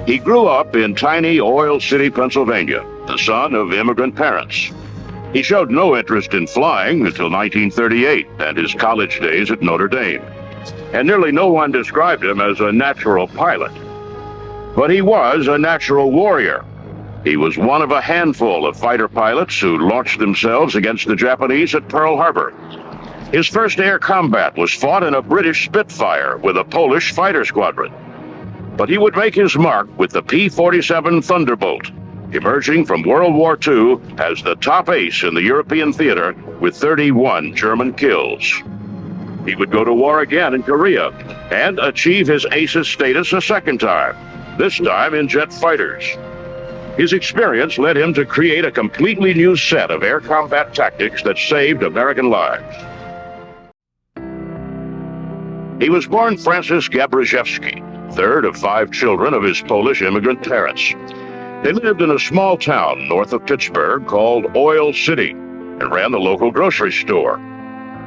He grew up in tiny Oil City, Pennsylvania, the son of immigrant parents. He showed no interest in flying until 1938 and his college days at Notre Dame. And nearly no one described him as a natural pilot. But he was a natural warrior. He was one of a handful of fighter pilots who launched themselves against the Japanese at Pearl Harbor. His first air combat was fought in a British Spitfire with a Polish fighter squadron. But he would make his mark with the P-47 Thunderbolt, emerging from World War II as the top ace in the European theater with 31 German kills. He would go to war again in Korea and achieve his ace's status a second time, this time in jet fighters. His experience led him to create a completely new set of air combat tactics that saved American lives. He was born Francis Gabraszewski, third of 5 children of his Polish immigrant parents. They lived in a small town north of Pittsburgh called Oil City and ran the local grocery store.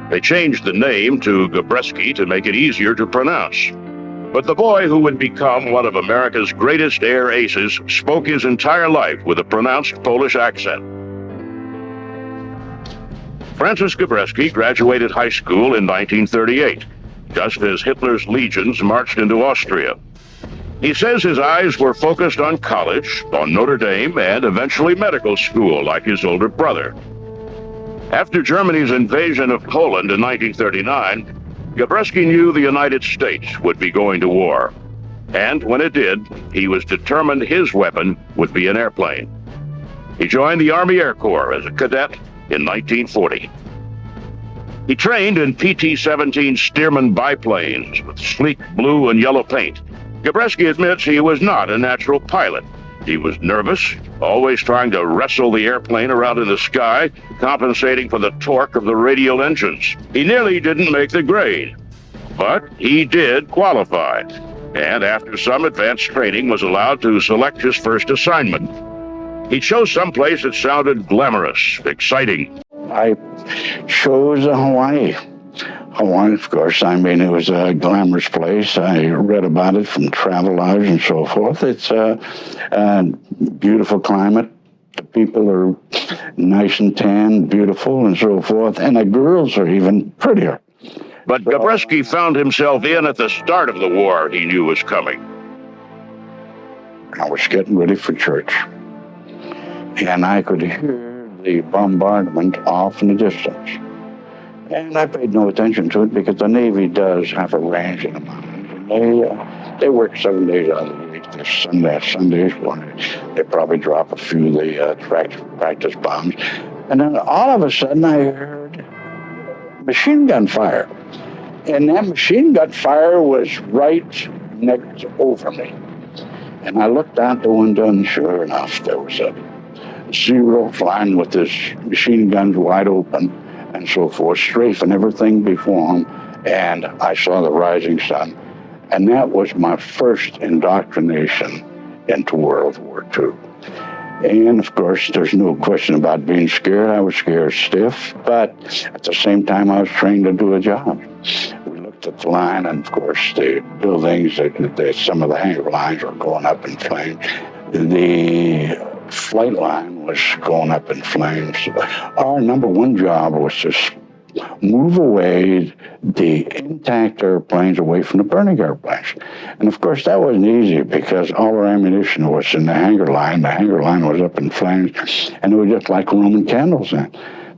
They changed the name to Gabreski to make it easier to pronounce. But the boy who would become one of America's greatest air aces spoke his entire life with a pronounced Polish accent. Francis Gabreski graduated high school in 1938, just as Hitler's legions marched into Austria. He says his eyes were focused on college, on Notre Dame, and eventually medical school like his older brother. After Germany's invasion of Poland in 1939, Gabreski knew the United States would be going to war. And when it did, he was determined his weapon would be an airplane. He joined the Army Air Corps as a cadet in 1940. He trained in PT-17 Stearman biplanes with sleek blue and yellow paint. Gabreski admits he was not a natural pilot. He was nervous, always trying to wrestle the airplane around in the sky, compensating for the torque of the radial engines. He nearly didn't make the grade, but he did qualify, and after some advanced training was allowed to select his first assignment. He chose someplace that sounded glamorous, exciting. I chose Hawaii. Hawaii, of course, I mean, it was a glamorous place. I read about it from Travelodge and so forth. It's a beautiful climate. The people are nice and tan, beautiful, and so forth. And the girls are even prettier. But Gabreski found himself in at the start of the war he knew was coming. I was getting ready for church, and I could hear the bombardment off in the distance. And I paid no attention to it because the Navy does have a range in the mountains. And they work 7 days out of the week. There's Sundays when they probably drop a few of the practice bombs. And then all of a sudden I heard machine gun fire. And that machine gun fire was right next over me. And I looked out the window, and sure enough, there was a Zero flying with his machine guns wide open and so forth, strafing everything before him. And I saw the rising sun. And that was my first indoctrination into World War II. And of course, there's no question about being scared. I was scared stiff, but at the same time, I was trained to do a job. We looked at the line, and of course, the buildings, some of the hangar lines were going up in flames. The flight line was going up in flames. Our number one job was to move away the intact airplanes away from the burning airplanes. And of course, that wasn't easy because all our ammunition was in the hangar line. The hangar line was up in flames, and it was just like Roman candles then.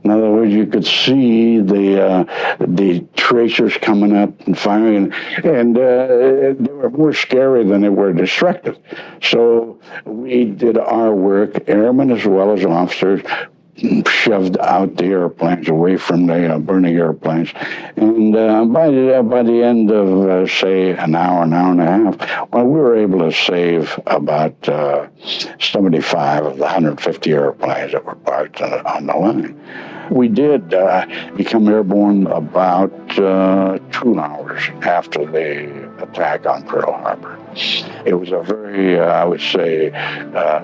In other words, you could see the tracers coming up and firing, and they were more scary than they were destructive. So we did our work, airmen as well as officers, shoved out the airplanes away from the burning airplanes. And by the end of, say, an hour and a half, well, we were able to save about 75 of the 150 airplanes that were parked on the line. We did become airborne about 2 hours after the attack on Pearl Harbor. It was a very, I would say,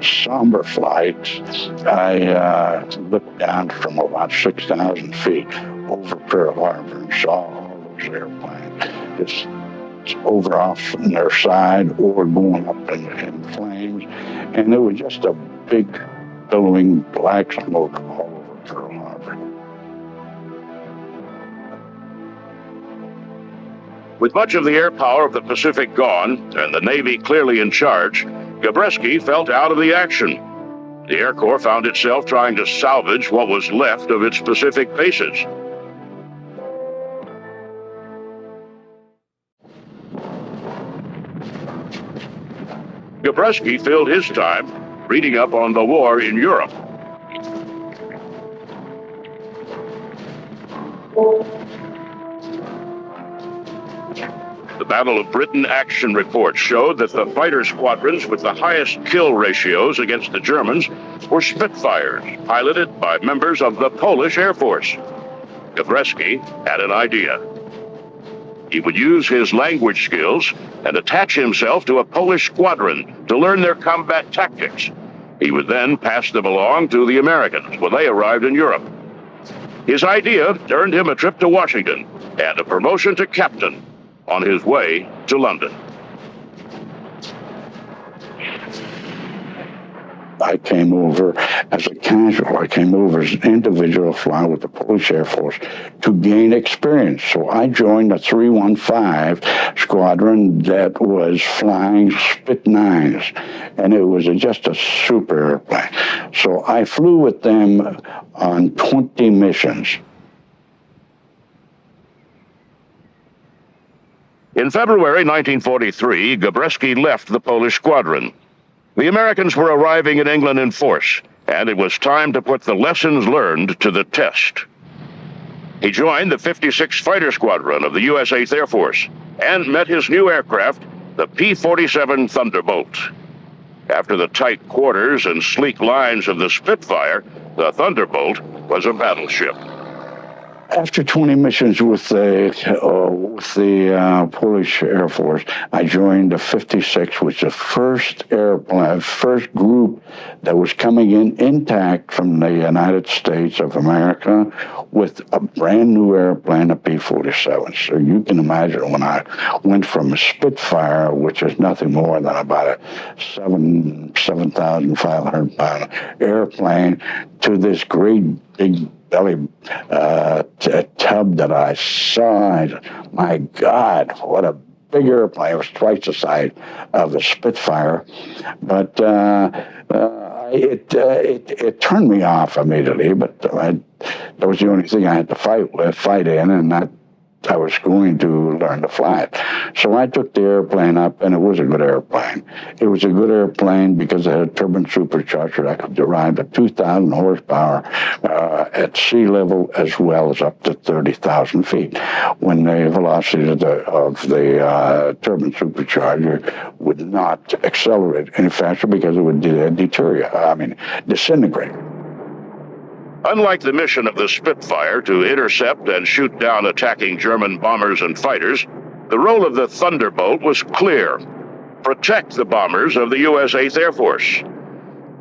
somber flight. I looked down from about 6,000 feet over Pearl Harbor and saw all those airplanes just over off on their side or going up in flames. And it was just a big, billowing black smoke all over Pearl Harbor. With much of the air power of the Pacific gone and the Navy clearly in charge, Gabreski felt out of the action. The Air Corps found itself trying to salvage what was left of its Pacific bases. Gabreski filled his time reading up on the war in Europe. The Battle of Britain action reports showed that the fighter squadrons with the highest kill ratios against the Germans were Spitfires, piloted by members of the Polish Air Force. Gabreski had an idea. He would use his language skills and attach himself to a Polish squadron to learn their combat tactics. He would then pass them along to the Americans when they arrived in Europe. His idea earned him a trip to Washington and a promotion to captain on his way to London. I came over as a casual. I came over as an individual flying with the Polish Air Force to gain experience. So I joined the 315 squadron that was flying Spit 9s, and it was just a super airplane. So I flew with them on 20 missions. In February 1943, Gabreski left the Polish squadron. The Americans were arriving in England in force, and it was time to put the lessons learned to the test. He joined the 56th Fighter Squadron of the U.S. 8th Air Force and met his new aircraft, the P-47 Thunderbolt. After the tight quarters and sleek lines of the Spitfire, the Thunderbolt was a battleship. After 20 missions with the Polish Air Force, I joined the 56, which was the first group that was coming in intact from the United States of America with a brand new airplane, a P-47. So you can imagine when I went from a Spitfire, which is nothing more than about a 7,500 pound airplane, to this great big belly tub that I saw. My God, what a big airplane. It was twice the size of the Spitfire. But it turned me off immediately, but that was the only thing I had to fight in, and that I was going to learn to fly it. So I took the airplane up, and it was a good airplane. It was a good airplane because it had a turbine supercharger that could derive to 2,000 horsepower at sea level, as well as up to 30,000 feet, when the velocity of the turbine supercharger would not accelerate any faster because it would disintegrate. Unlike the mission of the Spitfire to intercept and shoot down attacking German bombers and fighters, the role of the Thunderbolt was clear: protect the bombers of the U.S. 8th Air Force.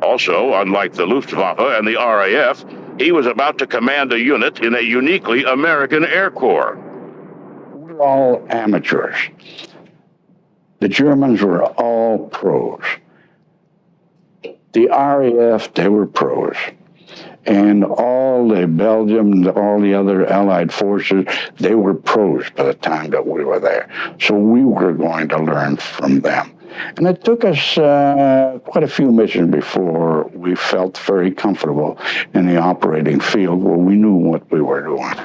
Also, unlike the Luftwaffe and the RAF, he was about to command a unit in a uniquely American Air Corps. We're all amateurs. The Germans were all pros. The RAF, they were pros. And all the Belgium, all the other Allied forces, they were pros by the time that we were there. So we were going to learn from them. And it took us quite a few missions before we felt very comfortable in the operating field where we knew what we were doing.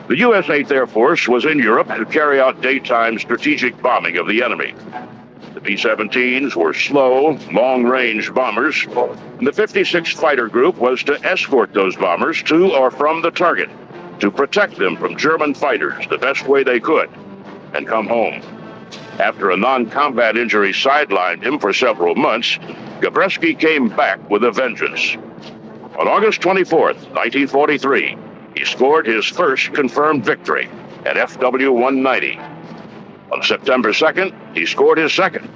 The U.S. 8th Air Force was in Europe to carry out daytime strategic bombing of the enemy. The B-17s were slow, long-range bombers, and the 56th Fighter Group was to escort those bombers to or from the target, to protect them from German fighters the best way they could, and come home. After a non-combat injury sidelined him for several months, Gabreski came back with a vengeance. On August 24th, 1943, he scored his first confirmed victory at FW-190. On September 2nd, he scored his second.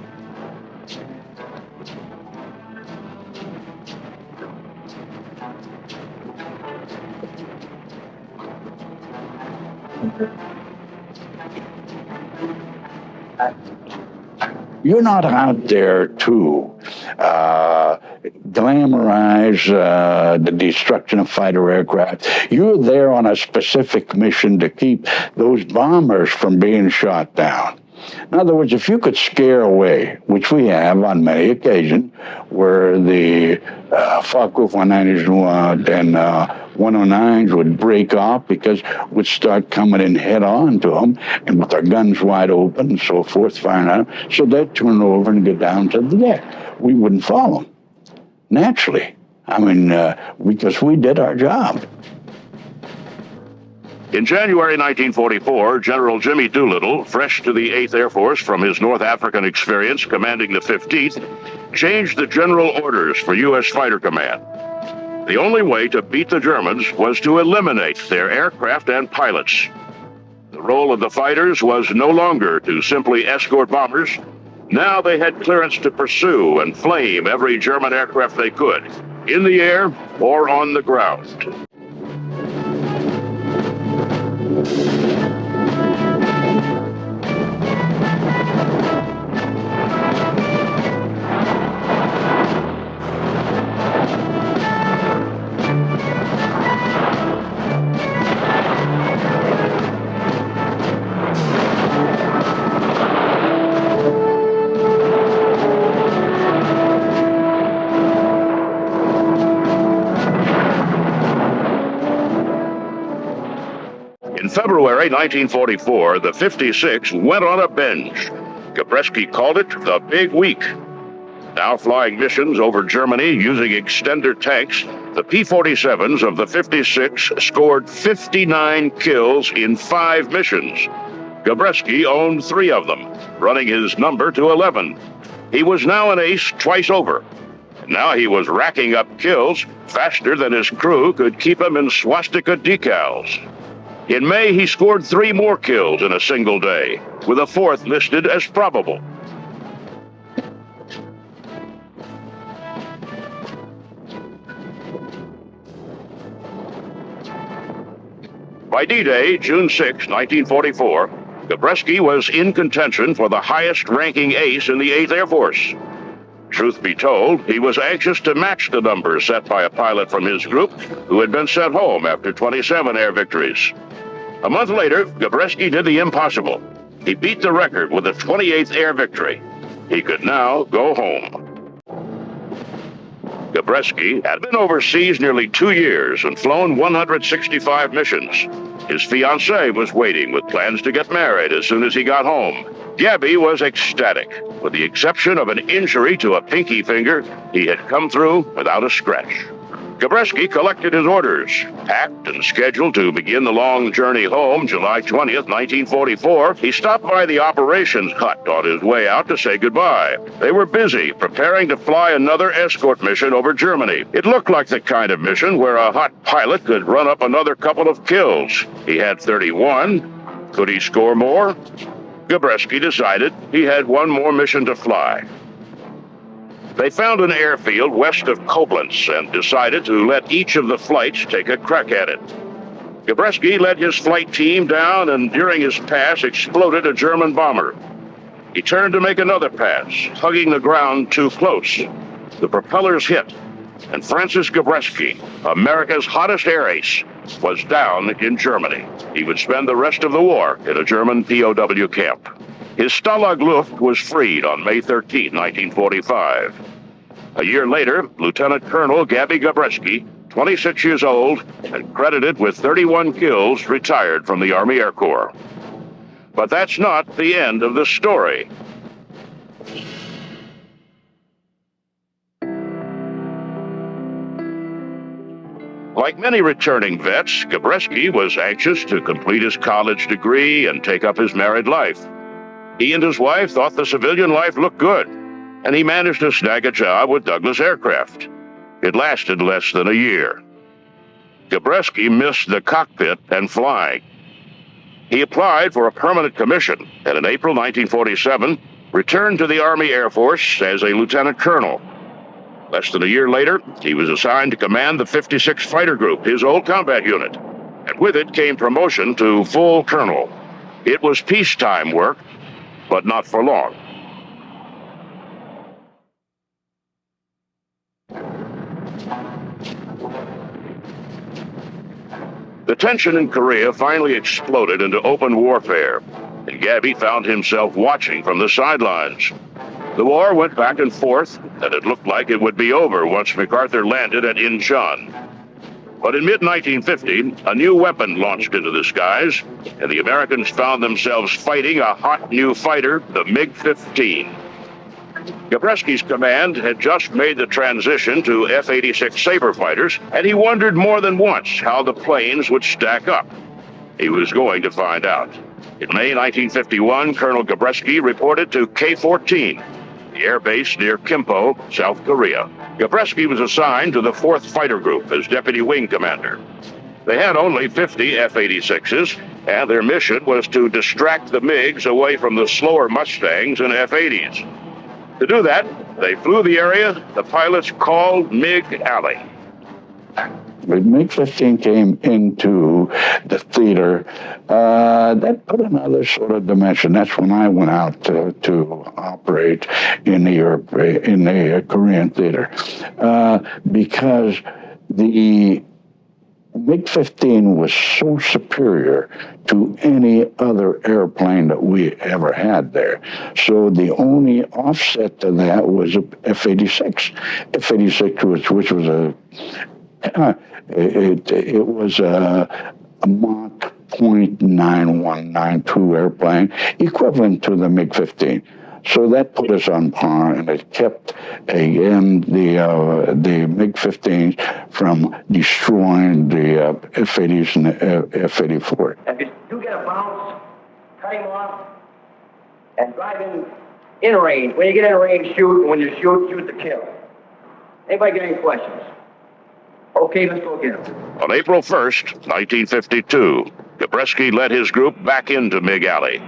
You're not out there to glamorize the destruction of fighter aircraft. You're there on a specific mission to keep those bombers from being shot down. In other words, if you could scare away, which we have on many occasions, where the Focke-Wulf 190s and 109s would break off because we'd start coming in head on to them and with our guns wide open and so forth, firing at them. So they'd turn over and go down to the deck. We wouldn't follow them, naturally. I mean, because we did our job. In January 1944, General Jimmy Doolittle, fresh to the 8th Air Force from his North African experience commanding the 15th, changed the general orders for U.S. Fighter Command. The only way to beat the Germans was to eliminate their aircraft and pilots. The role of the fighters was no longer to simply escort bombers. Now they had clearance to pursue and flame every German aircraft they could, in the air or on the ground. In February 1944, the 56 went on a binge. Gabreski called it the Big Week. Now flying missions over Germany using extender tanks, the P-47s of the 56 scored 59 kills in 5 missions. Gabreski owned 3 of them, running his number to 11. He was now an ace twice over. Now he was racking up kills faster than his crew could keep him in swastika decals. In May, he scored 3 more kills in a single day, with a 4th listed as probable. By D-Day, June 6, 1944, Gabreski was in contention for the highest-ranking ace in the 8th Air Force. Truth be told, he was anxious to match the numbers set by a pilot from his group who had been sent home after 27 air victories. A month later, Gabreski did the impossible. He beat the record with a 28th air victory. He could now go home. Gabreski had been overseas nearly 2 years and flown 165 missions. His fiancée was waiting with plans to get married as soon as he got home. Gabby was ecstatic. With the exception of an injury to a pinky finger, he had come through without a scratch. Gabreski collected his orders, packed and scheduled to begin the long journey home July 20th, 1944. He stopped by the operations hut on his way out to say goodbye. They were busy preparing to fly another escort mission over Germany. It looked like the kind of mission where a hot pilot could run up another couple of kills. He had 31. Could he score more? Gabreski decided he had one more mission to fly. They found an airfield west of Koblenz and decided to let each of the flights take a crack at it. Gabreski led his flight team down and during his pass exploded a German bomber. He turned to make another pass, hugging the ground too close. The propellers hit, and Francis Gabreski, America's hottest air ace, was down in Germany. He would spend the rest of the war in a German POW camp. His Stalag Luft was freed on May 13, 1945. A year later, Lieutenant Colonel Gabby Gabreski, 26 years old and credited with 31 kills, retired from the Army Air Corps. But that's not the end of the story. Like many returning vets, Gabreski was anxious to complete his college degree and take up his married life. He and his wife thought the civilian life looked good, and he managed to snag a job with Douglas Aircraft. It lasted less than a year. Gabreski missed the cockpit and flying. He applied for a permanent commission, and in April 1947, returned to the Army Air Force as a lieutenant colonel. Less than a year later, he was assigned to command the 56 Fighter Group, his old combat unit, and and with it came promotion to full colonel. It was peacetime work, but not for long. The tension in Korea finally exploded into open warfare, and Gabby found himself watching from the sidelines. The war went back and forth, and it looked like it would be over once MacArthur landed at Incheon. But in mid-1950, a new weapon launched into the skies, and the Americans found themselves fighting a hot new fighter, the MiG-15. Gabreski's command had just made the transition to F-86 Sabre fighters, and he wondered more than once how the planes would stack up. He was going to find out. In May 1951, Colonel Gabreski reported to K-14, the air base near Kimpo, South Korea. Gabreski was assigned to the 4th Fighter Group as deputy wing commander. They had only 50 F-86s, and their mission was to distract the MiGs away from the slower Mustangs and F-80s. To do that, they flew the area the pilots called MiG Alley. When MiG-15 came into the theater, that put another sort of dimension. That's when I went out to operate in the Korean theater, because the MiG-15 was so superior to any other airplane that we ever had there. So the only offset to that was a F-86. F-86, which was it was a Mach .9192 airplane, equivalent to the MiG-15. So that put us on par, and it kept, again, the MiG-15s from destroying the F-80s and the F-84. If you do get a bounce, cut him off, and drive in range. When you get in range, shoot, and when you shoot to kill. Anybody got any questions? Okay, let's go get him. On April 1st, 1952, Gabreski led his group back into MiG Alley.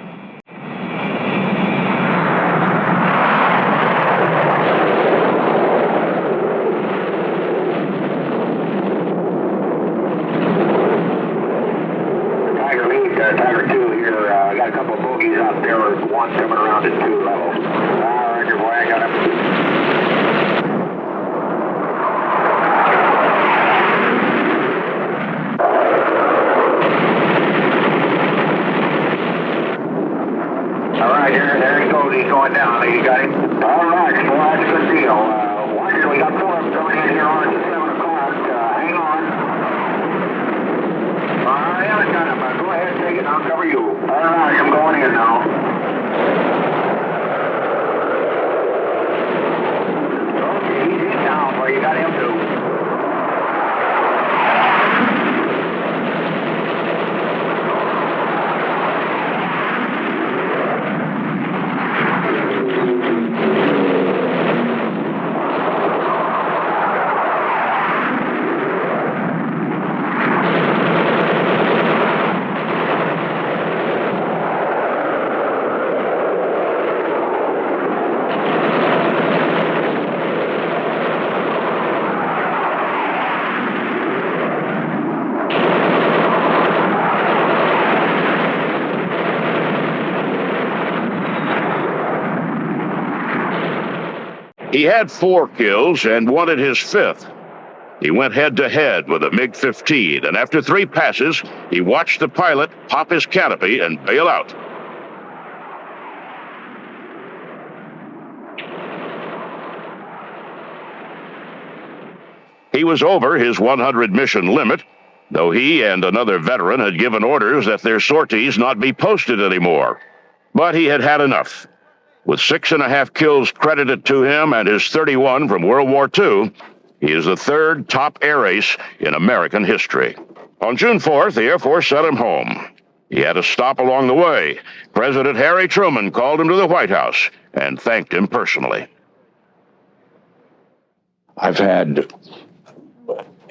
Tiger 2 here, I got a couple of bogeys out there, one coming around at 2 level. Roger, boy, I got him. All right, there he goes, he's going down, you got him? All right, well, that's a good deal. Watch, we got 4 of them coming in here on at 7 o'clock, hang on. I haven't got him. Go ahead, take it. I'll cover you. All right, I'm going in now. Okay, he's in now, boy. You got him too. He had 4 kills and wanted his 5th. He went head-to-head with a MiG-15, and after 3 passes, he watched the pilot pop his canopy and bail out. He was over his 100 mission limit, though he and another veteran had given orders that their sorties not be posted anymore. But he had had enough. With 6.5 kills credited to him and his 31 from World War II, he is the 3rd top air ace in American history. On June 4th, the Air Force sent him home. He had a stop along the way. President Harry Truman called him to the White House and thanked him personally. I've had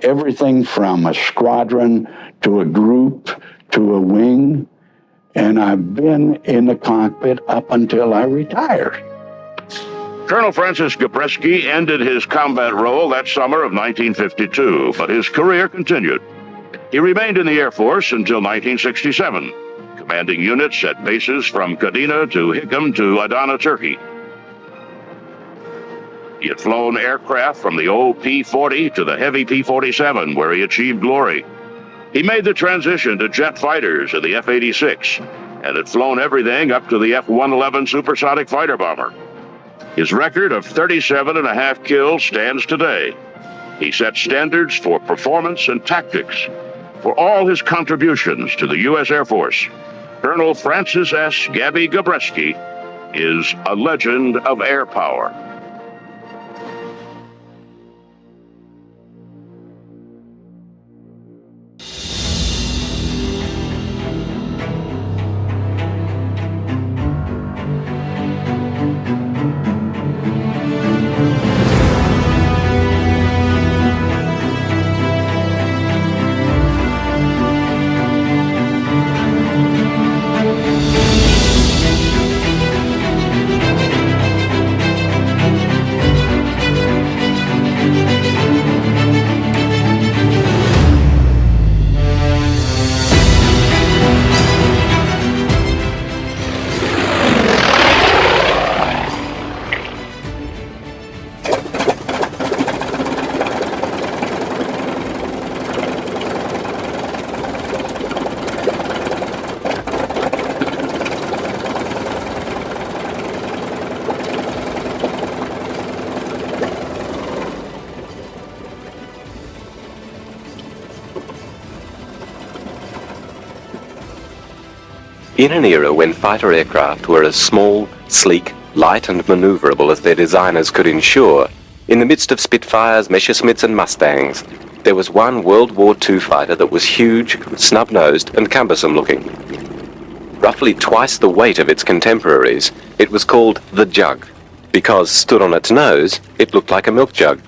everything from a squadron to a group to a wing, and I've been in the cockpit up until I retired. Colonel Francis Gabreski ended his combat role that summer of 1952, but his career continued. He remained in the Air Force until 1967, commanding units at bases from Kadena to Hickam to Adana, Turkey. He had flown aircraft from the old P-40 to the heavy P-47, where he achieved glory. He made the transition to jet fighters in the F-86, and had flown everything up to the F-111 supersonic fighter bomber. His record of 37.5 kills stands today. He set standards for performance and tactics. For all his contributions to the U.S. Air Force, Colonel Francis S. Gabby Gabreski is a legend of air power. In an era when fighter aircraft were as small, sleek, light and maneuverable as their designers could ensure, in the midst of Spitfires, Messerschmitts and Mustangs, there was one World War II fighter that was huge, snub-nosed and cumbersome looking. Roughly twice the weight of its contemporaries, it was called the Jug, because, stood on its nose, it looked like a milk jug.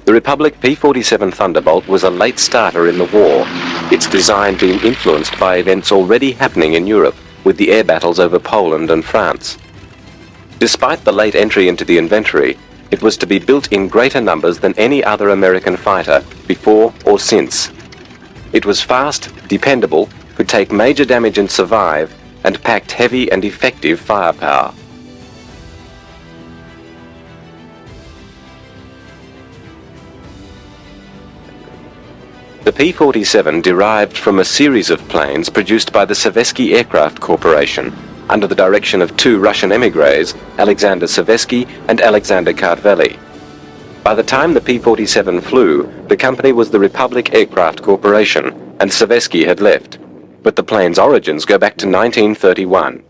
The Republic P-47 Thunderbolt was a late starter in the war, its design being influenced by events already happening in Europe with the air battles over Poland and France. Despite the late entry into the inventory, it was to be built in greater numbers than any other American fighter before or since. It was fast, dependable, could take major damage and survive, and packed heavy and effective firepower. The P-47 derived from a series of planes produced by the Sovetski Aircraft Corporation under the direction of two Russian émigrés, Alexander Sovetski and Alexander Kartveli. By the time the P-47 flew, the company was the Republic Aircraft Corporation, and Sovetski had left. But the plane's origins go back to 1931.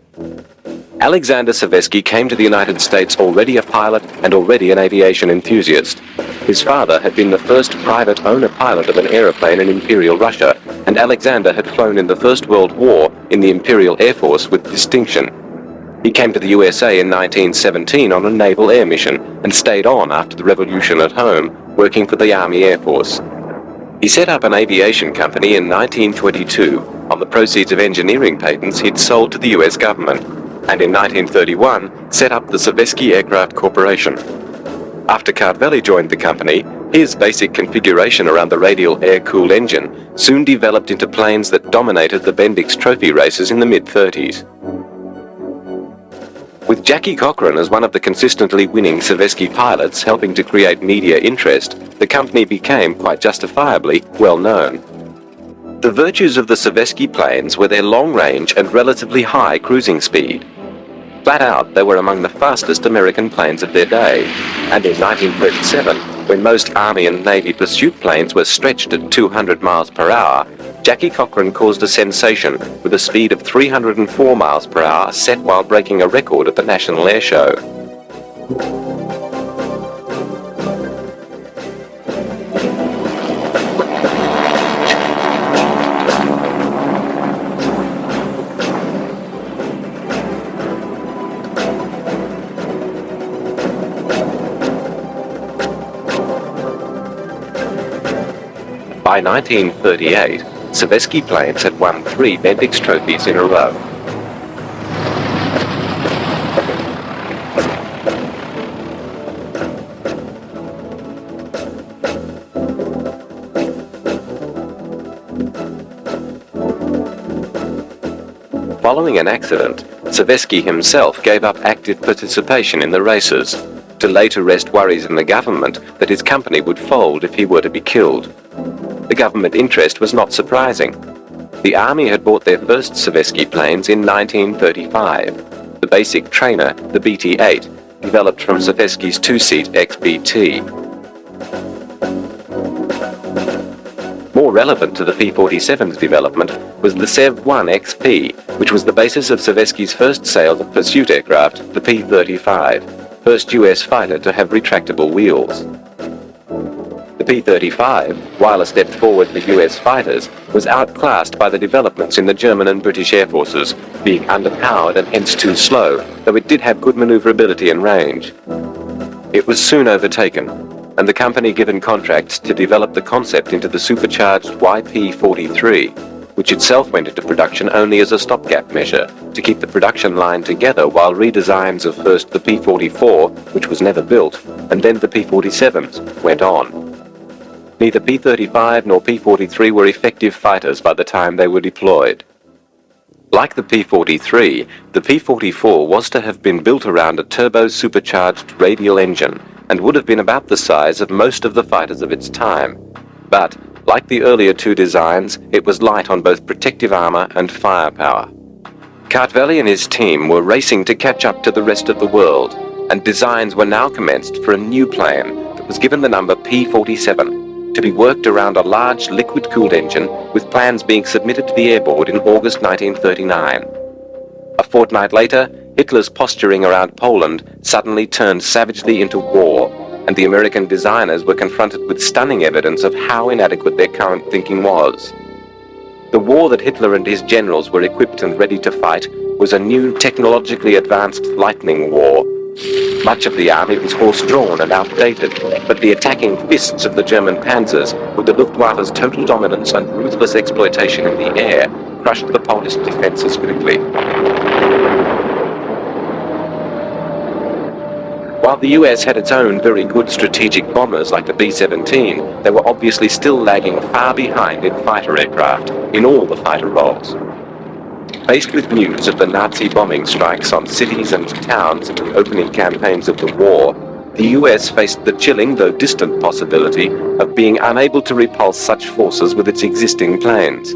Alexander Sovetski came to the United States already a pilot and already an aviation enthusiast. His father had been the first private owner pilot of an aeroplane in Imperial Russia, and Alexander had flown in the First World War in the Imperial Air Force with distinction. He came to the USA in 1917 on a naval air mission and stayed on after the revolution at home, working for the Army Air Force. He set up an aviation company in 1922 on the proceeds of engineering patents he'd sold to the US government, and in 1931 set up the Sovetski Aircraft Corporation. After Kartveli joined the company, his basic configuration around the radial air-cooled engine soon developed into planes that dominated the Bendix Trophy races in the mid-30s. With Jackie Cochran as one of the consistently winning Sovetski pilots helping to create media interest, the company became, quite justifiably, well known. The virtues of the Sovetski planes were their long range and relatively high cruising speed. Flat out, they were among the fastest American planes of their day, and in 1937, when most Army and Navy pursuit planes were stretched at 200 miles per hour, Jackie Cochran caused a sensation with a speed of 304 miles per hour set while breaking a record at the National Air Show. By 1938, Sovetski planes had won 3 Bendix trophies in a row. Following an accident, Savesky himself gave up active participation in the races, to later rest worries in the government that his company would fold if he were to be killed. The government interest was not surprising. The Army had bought their first Savesky planes in 1935, the basic trainer, the BT-8, developed from Savesky's two-seat XBT. More relevant to the P-47's development was the Sev-1 XP, which was the basis of Savesky's first sale of pursuit aircraft, the P-35, first US fighter to have retractable wheels. The P-35, while a step forward for US fighters, was outclassed by the developments in the German and British air forces, being underpowered and hence too slow, though it did have good maneuverability and range. It was soon overtaken, and the company given contracts to develop the concept into the supercharged YP-43, which itself went into production only as a stopgap measure to keep the production line together while redesigns of first the P-44, which was never built, and then the P-47s, went on. Neither P-35 nor P-43 were effective fighters by the time they were deployed. Like the P-43, the P-44 was to have been built around a turbo-supercharged radial engine, and would have been about the size of most of the fighters of its time. But, like the earlier two designs, it was light on both protective armor and firepower. Kartveli and his team were racing to catch up to the rest of the world, and designs were now commenced for a new plane that was given the number P-47, to be worked around a large liquid-cooled engine, with plans being submitted to the Air Board in August 1939. A fortnight later, Hitler's posturing around Poland suddenly turned savagely into war, and the American designers were confronted with stunning evidence of how inadequate their current thinking was. The war that Hitler and his generals were equipped and ready to fight was a new technologically advanced lightning war. Much of the army was horse-drawn and outdated, but the attacking fists of the German panzers, with the Luftwaffe's total dominance and ruthless exploitation in the air, crushed the Polish defenses quickly. While the US had its own very good strategic bombers like the B-17, they were obviously still lagging far behind in fighter aircraft, in all the fighter roles. Faced with news of the Nazi bombing strikes on cities and towns in the opening campaigns of the war, the US faced the chilling though distant possibility of being unable to repulse such forces with its existing planes.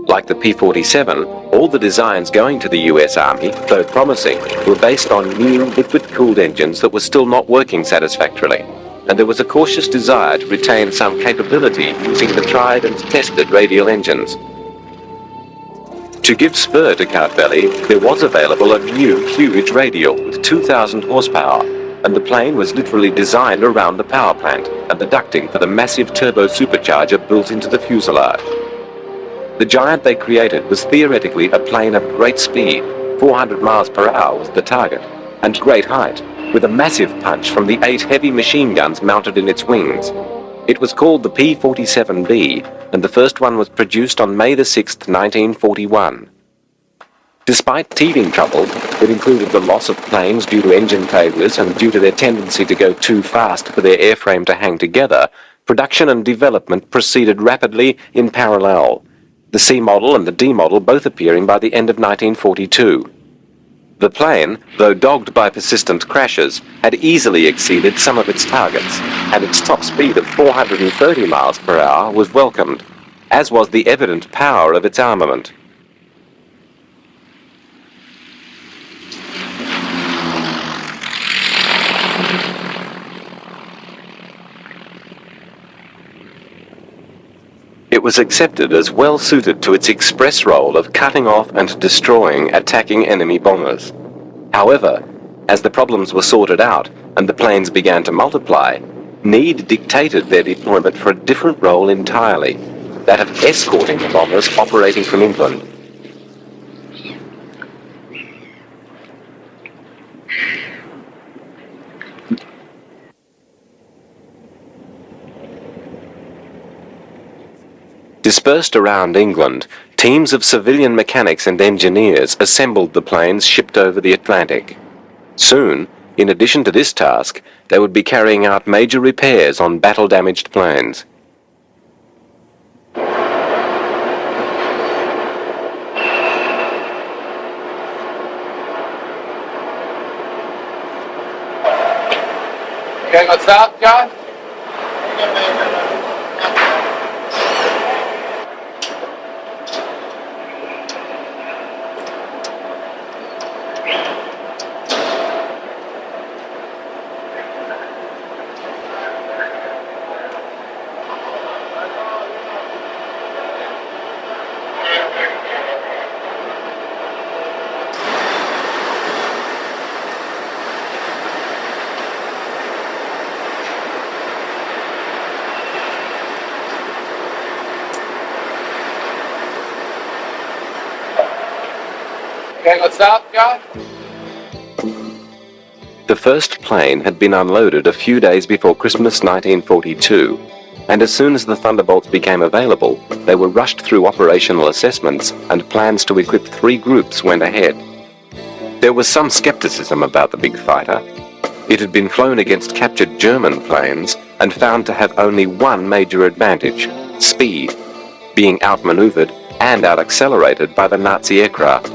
Like the P-47, all the designs going to the US Army, though promising, were based on new liquid-cooled engines that were still not working satisfactorily, and there was a cautious desire to retain some capability using the tried and tested radial engines. To give spur to Kartveli, there was available a new huge radial with 2,000 horsepower, and the plane was literally designed around the power plant and the ducting for the massive turbo supercharger built into the fuselage. The giant they created was theoretically a plane of great speed, 400 miles per hour was the target, and great height, with a massive punch from the 8 heavy machine guns mounted in its wings. It was called the P-47B, and the first one was produced on May the 6th, 1941. Despite teething trouble that included the loss of planes due to engine failures and due to their tendency to go too fast for their airframe to hang together, production and development proceeded rapidly in parallel, the C model and the D model both appearing by the end of 1942. The plane, though dogged by persistent crashes, had easily exceeded some of its targets, and its top speed of 430 miles per hour was welcomed, as was the evident power of its armament. It was accepted as well suited to its express role of cutting off and destroying attacking enemy bombers. However, as the problems were sorted out and the planes began to multiply, need dictated their deployment for a different role entirely, that of escorting the bombers operating from England. Dispersed around England, teams of civilian mechanics and engineers assembled the planes shipped over the Atlantic. Soon, in addition to this task, they would be carrying out major repairs on battle-damaged planes. Okay, let's stop, John. Okay, let's stop, John. The first plane had been unloaded a few days before Christmas 1942, and as soon as the Thunderbolts became available, they were rushed through operational assessments, and plans to equip 3 groups went ahead. There was some skepticism about the big fighter. It had been flown against captured German planes and found to have only one major advantage: speed, being outmaneuvered and out-accelerated by the Nazi aircraft.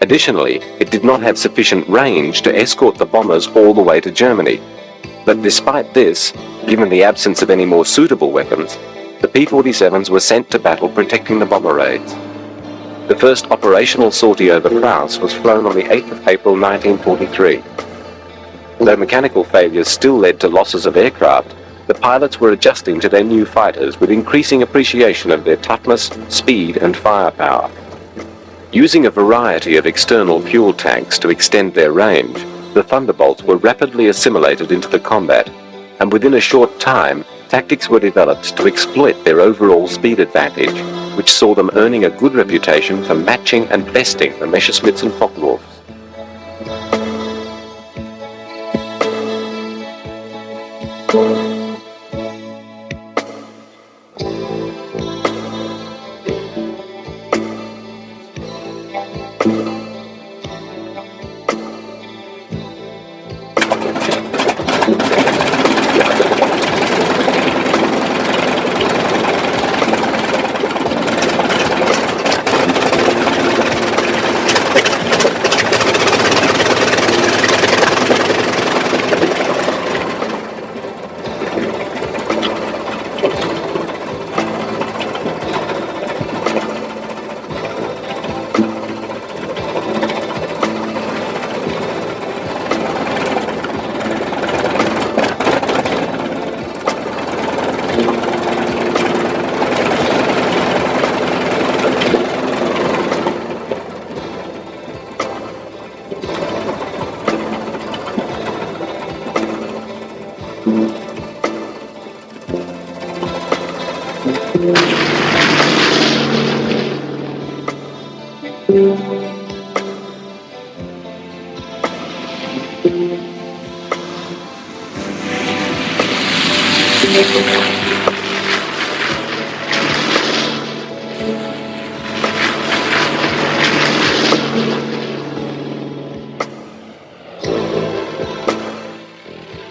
Additionally, it did not have sufficient range to escort the bombers all the way to Germany. But despite this, given the absence of any more suitable weapons, the P-47s were sent to battle protecting the bomber raids. The first operational sortie over Praus was flown on the 8th of April 1943. Though mechanical failures still led to losses of aircraft, the pilots were adjusting to their new fighters with increasing appreciation of their toughness, speed, and firepower. Using a variety of external fuel tanks to extend their range, the Thunderbolts were rapidly assimilated into the combat, and within a short time, tactics were developed to exploit their overall speed advantage, which saw them earning a good reputation for matching and besting the Messerschmitts and Focke-Wulfs.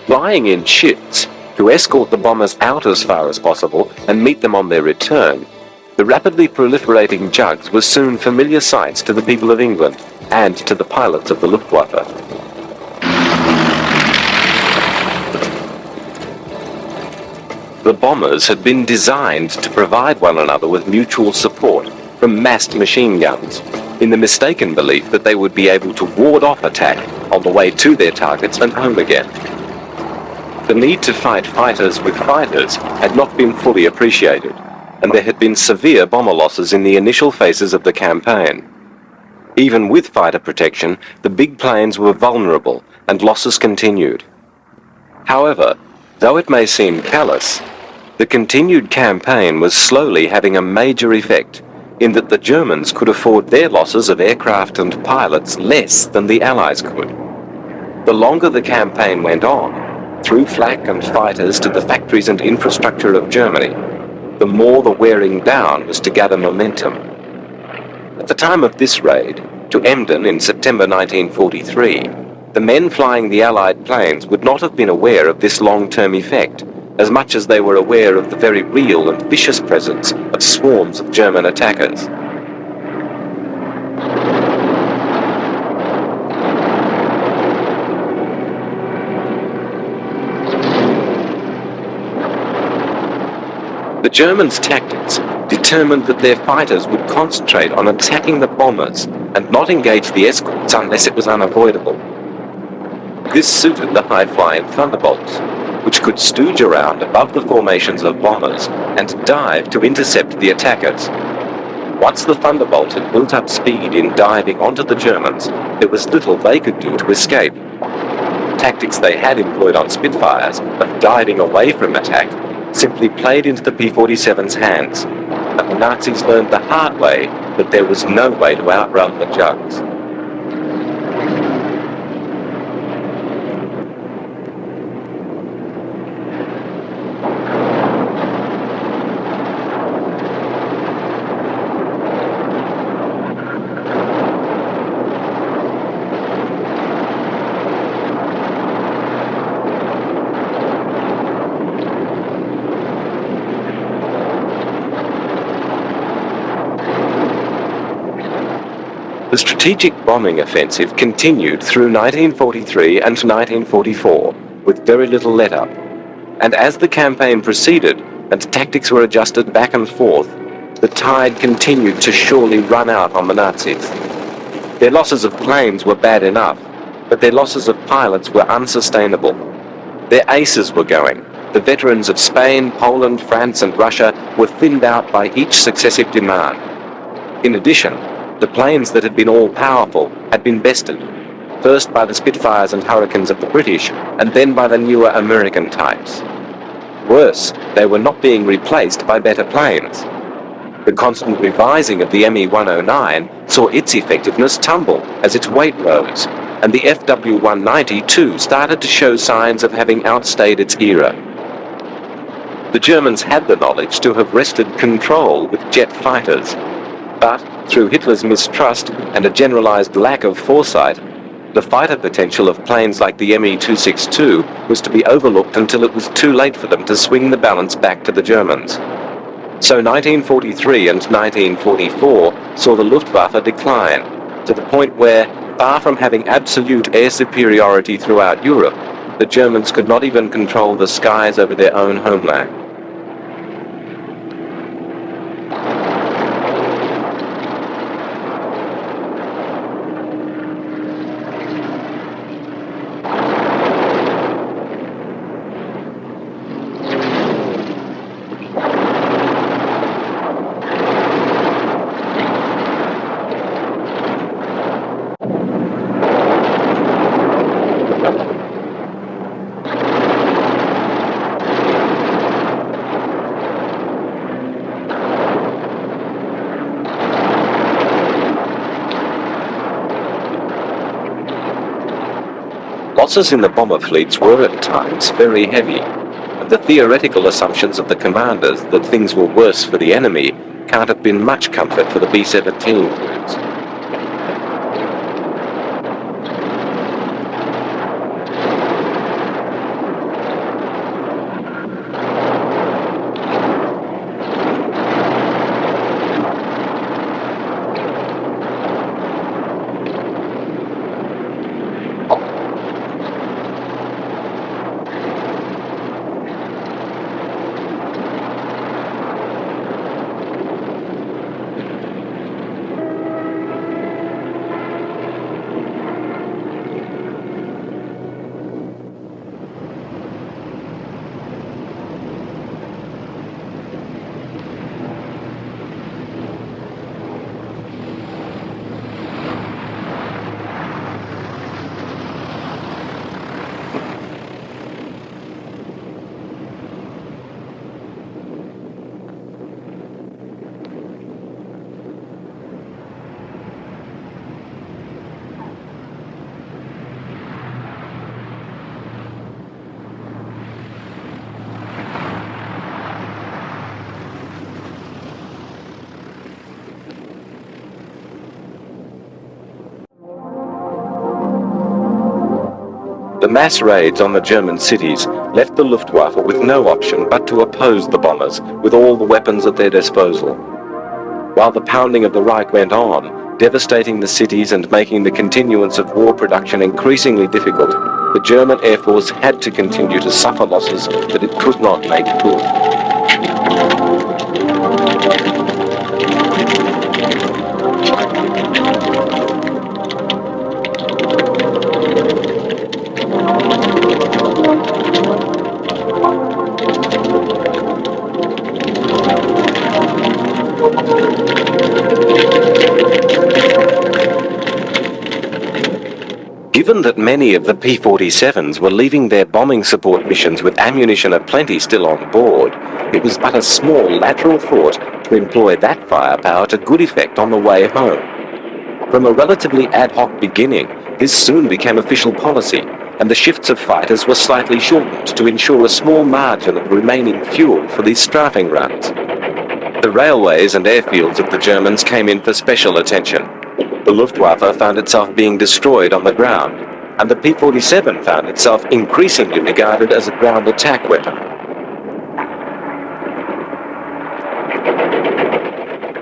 Flying in shifts to escort the bombers out as far as possible and meet them on their return, the rapidly proliferating jugs were soon familiar sights to the people of England and to the pilots of the Luftwaffe. The bombers had been designed to provide one another with mutual support from massed machine guns, in the mistaken belief that they would be able to ward off attack on the way to their targets and home again. The need to fight fighters with fighters had not been fully appreciated, and there had been severe bomber losses in the initial phases of the campaign. Even with fighter protection, the big planes were vulnerable and losses continued. However, though it may seem callous, the continued campaign was slowly having a major effect in that the Germans could afford their losses of aircraft and pilots less than the Allies could. The longer the campaign went on, through flak and fighters to the factories and infrastructure of Germany, the more the wearing down was to gather momentum. At the time of this raid, to Emden in September 1943, the men flying the Allied planes would not have been aware of this long-term effect, as much as they were aware of the very real and vicious presence of swarms of German attackers. The Germans' tactics determined that their fighters would concentrate on attacking the bombers and not engage the escorts unless it was unavoidable. This suited the high-flying Thunderbolts, which could stooge around above the formations of bombers and dive to intercept the attackers. Once the Thunderbolt had built up speed in diving onto the Germans, there was little they could do to escape. Tactics they had employed on Spitfires of diving away from attack simply played into the P-47's hands, and the Nazis learned the hard way that there was no way to outrun the Jugs. The strategic bombing offensive continued through 1943 and 1944, with very little let-up. And as the campaign proceeded and tactics were adjusted back and forth, the tide continued to surely run out on the Nazis. Their losses of planes were bad enough, but their losses of pilots were unsustainable. Their aces were going. The veterans of Spain, Poland, France, and Russia were thinned out by each successive demand. In addition, the planes that had been all-powerful had been bested, first by the Spitfires and Hurricanes of the British, and then by the newer American types. Worse, they were not being replaced by better planes. The constant revising of the Me-109 saw its effectiveness tumble as its weight rose, and the FW-190 too started to show signs of having outstayed its era. The Germans had the knowledge to have wrested control with jet fighters, but through Hitler's mistrust and a generalized lack of foresight, the fighter potential of planes like the Me-262 was to be overlooked until it was too late for them to swing the balance back to the Germans. So 1943 and 1944 saw the Luftwaffe decline, to the point where, far from having absolute air superiority throughout Europe, the Germans could not even control the skies over their own homeland. Losses in the bomber fleets were at times very heavy, and the theoretical assumptions of the commanders that things were worse for the enemy can't have been much comfort for the B-17 crews. The mass raids on the German cities left the Luftwaffe with no option but to oppose the bombers with all the weapons at their disposal. While the pounding of the Reich went on, devastating the cities and making the continuance of war production increasingly difficult, the German Air Force had to continue to suffer losses that it could not make good. Given that many of the P-47s were leaving their bombing support missions with ammunition aplenty still on board, it was but a small lateral thought to employ that firepower to good effect on the way home. From a relatively ad hoc beginning, this soon became official policy, and the shifts of fighters were slightly shortened to ensure a small margin of remaining fuel for these strafing runs. The railways and airfields of the Germans came in for special attention. The Luftwaffe found itself being destroyed on the ground, and the P-47 found itself increasingly regarded as a ground attack weapon.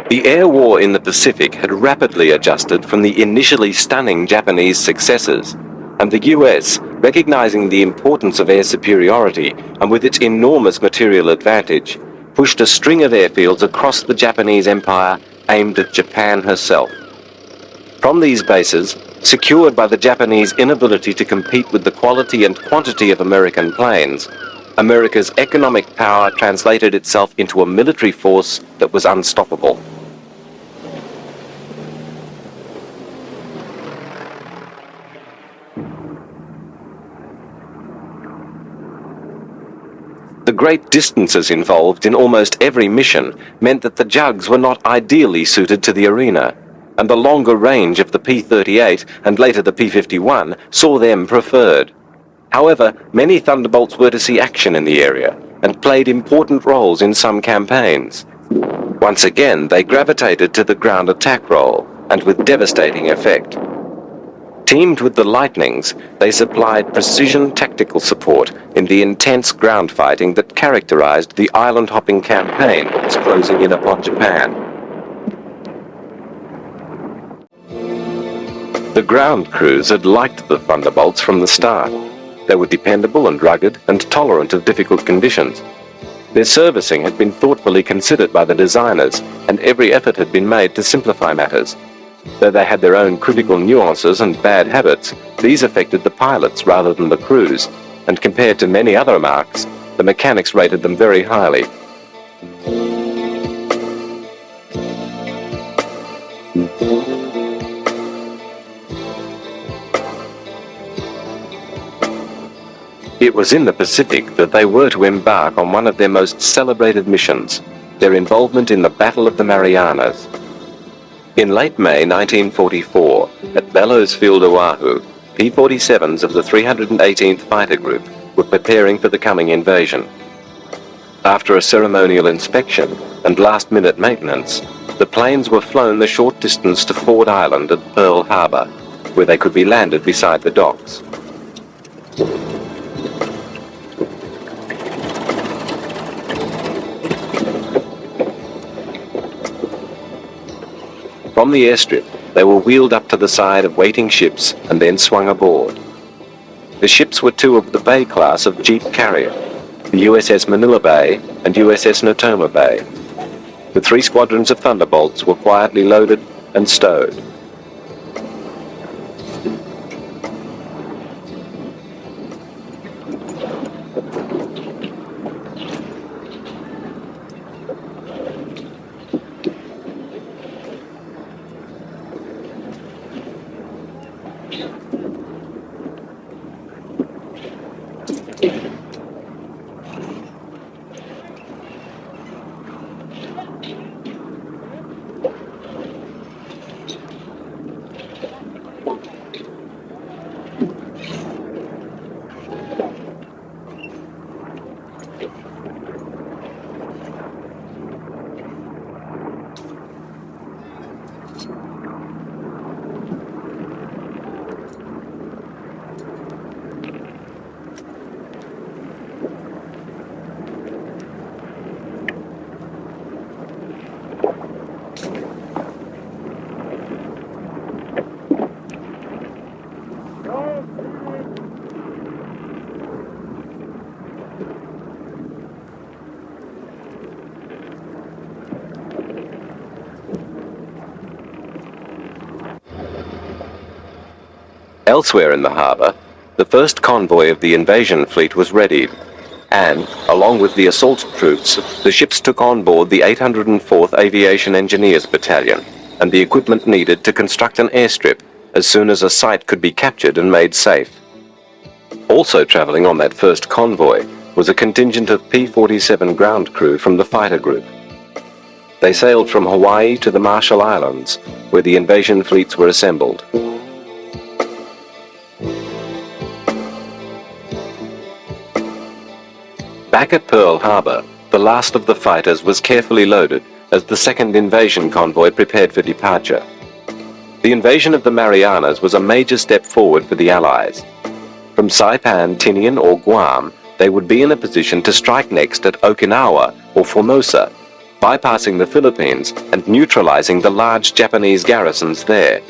The air war in the Pacific had rapidly adjusted from the initially stunning Japanese successes, and the US, recognizing the importance of air superiority and with its enormous material advantage, pushed a string of airfields across the Japanese Empire aimed at Japan herself. From these bases, secured by the Japanese inability to compete with the quality and quantity of American planes, America's economic power translated itself into a military force that was unstoppable. The great distances involved in almost every mission meant that the Jugs were not ideally suited to the arena, and the longer range of the P-38 and later the P-51 saw them preferred. However, many Thunderbolts were to see action in the area and played important roles in some campaigns. Once again, they gravitated to the ground attack role, and with devastating effect. Teamed with the Lightnings, they supplied precision tactical support in the intense ground fighting that characterized the island-hopping campaign that was closing in upon Japan. The ground crews had liked the Thunderbolts from the start. They were dependable and rugged and tolerant of difficult conditions. Their servicing had been thoughtfully considered by the designers, and every effort had been made to simplify matters. Though they had their own critical nuances and bad habits, these affected the pilots rather than the crews, and compared to many other marks, the mechanics rated them very highly. It was in the Pacific that they were to embark on one of their most celebrated missions, their involvement in the Battle of the Marianas. In late May 1944, at Bellows Field, Oahu, P-47s of the 318th Fighter Group were preparing for the coming invasion. After a ceremonial inspection and last-minute maintenance, the planes were flown the short distance to Ford Island at Pearl Harbor, where they could be landed beside the docks. From the airstrip, they were wheeled up to the side of waiting ships and then swung aboard. The ships were two of the Bay class of Jeep carrier, the USS Manila Bay and USS Natoma Bay. The 3 squadrons of Thunderbolts were quietly loaded and stowed. Elsewhere in the harbour, the first convoy of the invasion fleet was readied, and, along with the assault troops, the ships took on board the 804th Aviation Engineers Battalion and the equipment needed to construct an airstrip as soon as a site could be captured and made safe. Also travelling on that first convoy was a contingent of P-47 ground crew from the fighter group. They sailed from Hawaii to the Marshall Islands, where the invasion fleets were assembled. Back at Pearl Harbor, the last of the fighters was carefully loaded as the second invasion convoy prepared for departure. The invasion of the Marianas was a major step forward for the Allies. From Saipan, Tinian, or Guam, they would be in a position to strike next at Okinawa or Formosa, bypassing the Philippines and neutralizing the large Japanese garrisons there.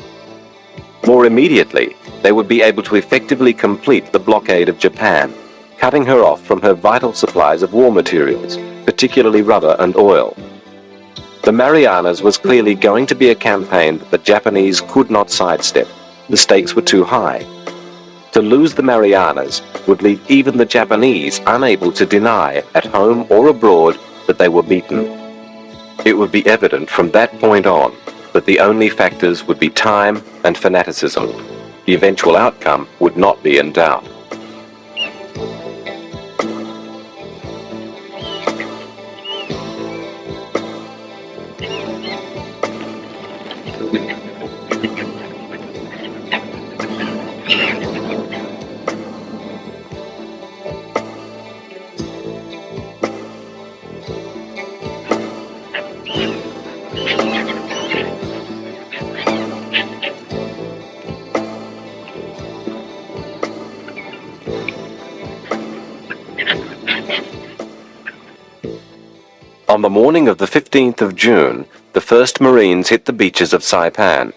More immediately, they would be able to effectively complete the blockade of Japan, cutting her off from her vital supplies of war materials, particularly rubber and oil. The Marianas was clearly going to be a campaign that the Japanese could not sidestep. The stakes were too high. To lose the Marianas would leave even the Japanese unable to deny, at home or abroad, that they were beaten. It would be evident from that point on that the only factors would be time and fanaticism. The eventual outcome would not be in doubt. On the morning of the 15th of June, the first Marines hit the beaches of Saipan.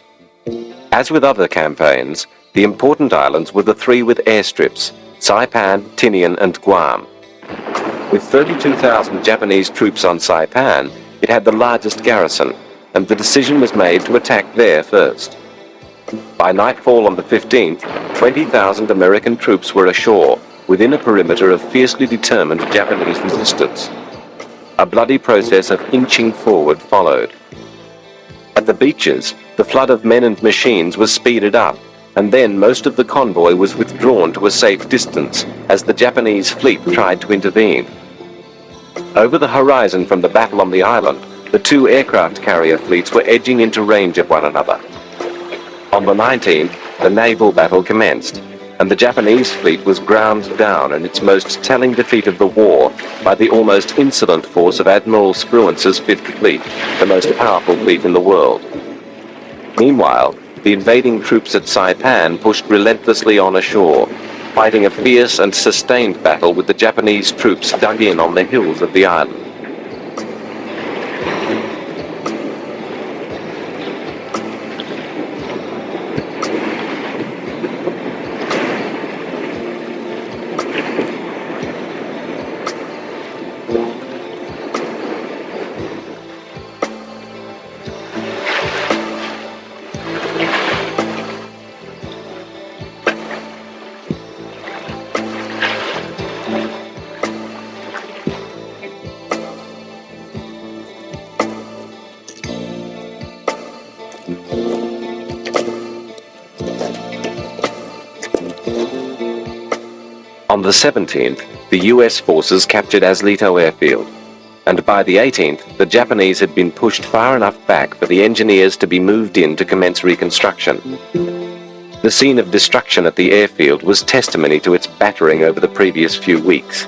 As with other campaigns, the important islands were the three with airstrips, Saipan, Tinian, and Guam. With 32,000 Japanese troops on Saipan, it had the largest garrison, and the decision was made to attack there first. By nightfall on the 15th, 20,000 American troops were ashore, within a perimeter of fiercely determined Japanese resistance. A bloody process of inching forward followed. At the beaches, the flood of men and machines was speeded up, and then most of the convoy was withdrawn to a safe distance as the Japanese fleet tried to intervene. Over the horizon from the battle on the island, the two aircraft carrier fleets were edging into range of one another. On the 19th, the naval battle commenced, and the Japanese fleet was ground down in its most telling defeat of the war by the almost insolent force of Admiral Spruance's Fifth Fleet, the most powerful fleet in the world. Meanwhile, the invading troops at Saipan pushed relentlessly on ashore, fighting a fierce and sustained battle with the Japanese troops dug in on the hills of the island. On the 17th, the US forces captured Aslito Airfield, and by the 18th, the Japanese had been pushed far enough back for the engineers to be moved in to commence reconstruction. The scene of destruction at the airfield was testimony to its battering over the previous few weeks.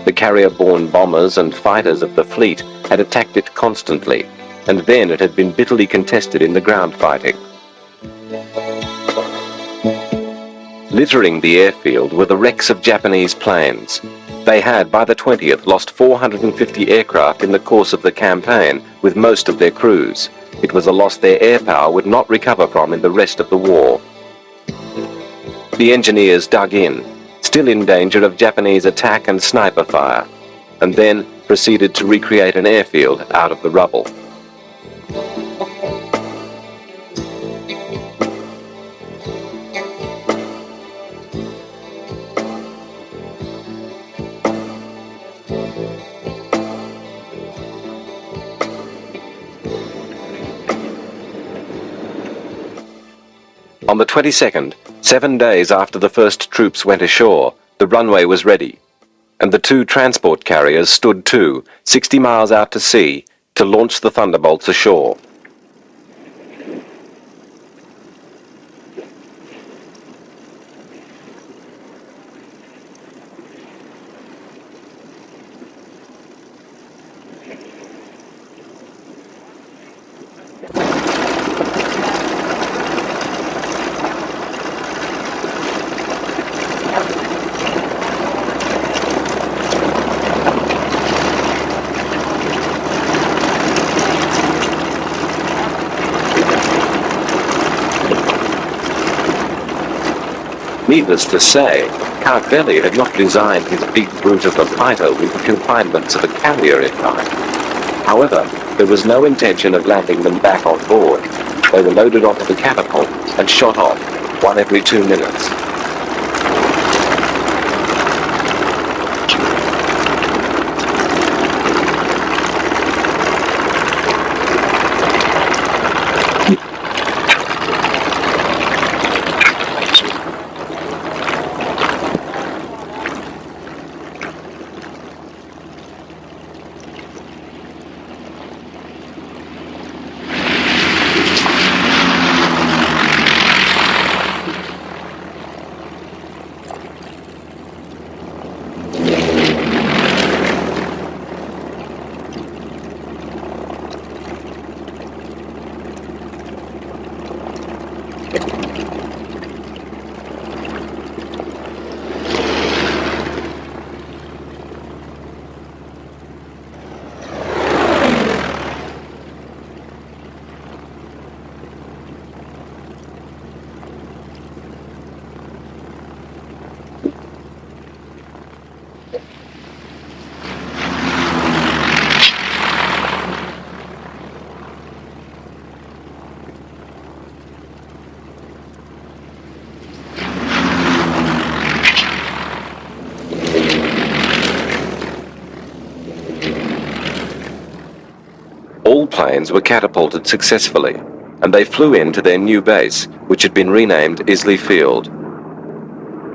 The carrier-borne bombers and fighters of the fleet had attacked it constantly, and then it had been bitterly contested in the ground fighting. Littering the airfield were the wrecks of Japanese planes. They had, by the 20th, lost 450 aircraft in the course of the campaign, with most of their crews. It was a loss their air power would not recover from in the rest of the war. The engineers dug in, still in danger of Japanese attack and sniper fire, and then proceeded to recreate an airfield out of the rubble. On the 22nd, 7 days after the first troops went ashore, the runway was ready, and the 2 transport carriers stood to, 60 miles out to sea, to launch the Thunderbolts ashore. Needless to say, Carvelli had not designed his big brute of a fighter with the confinements of a carrier in mind. However, there was no intention of landing them back on board. They were loaded onto the catapult and shot off, one every 2 minutes. All planes were catapulted successfully, and they flew into their new base, which had been renamed Isley Field.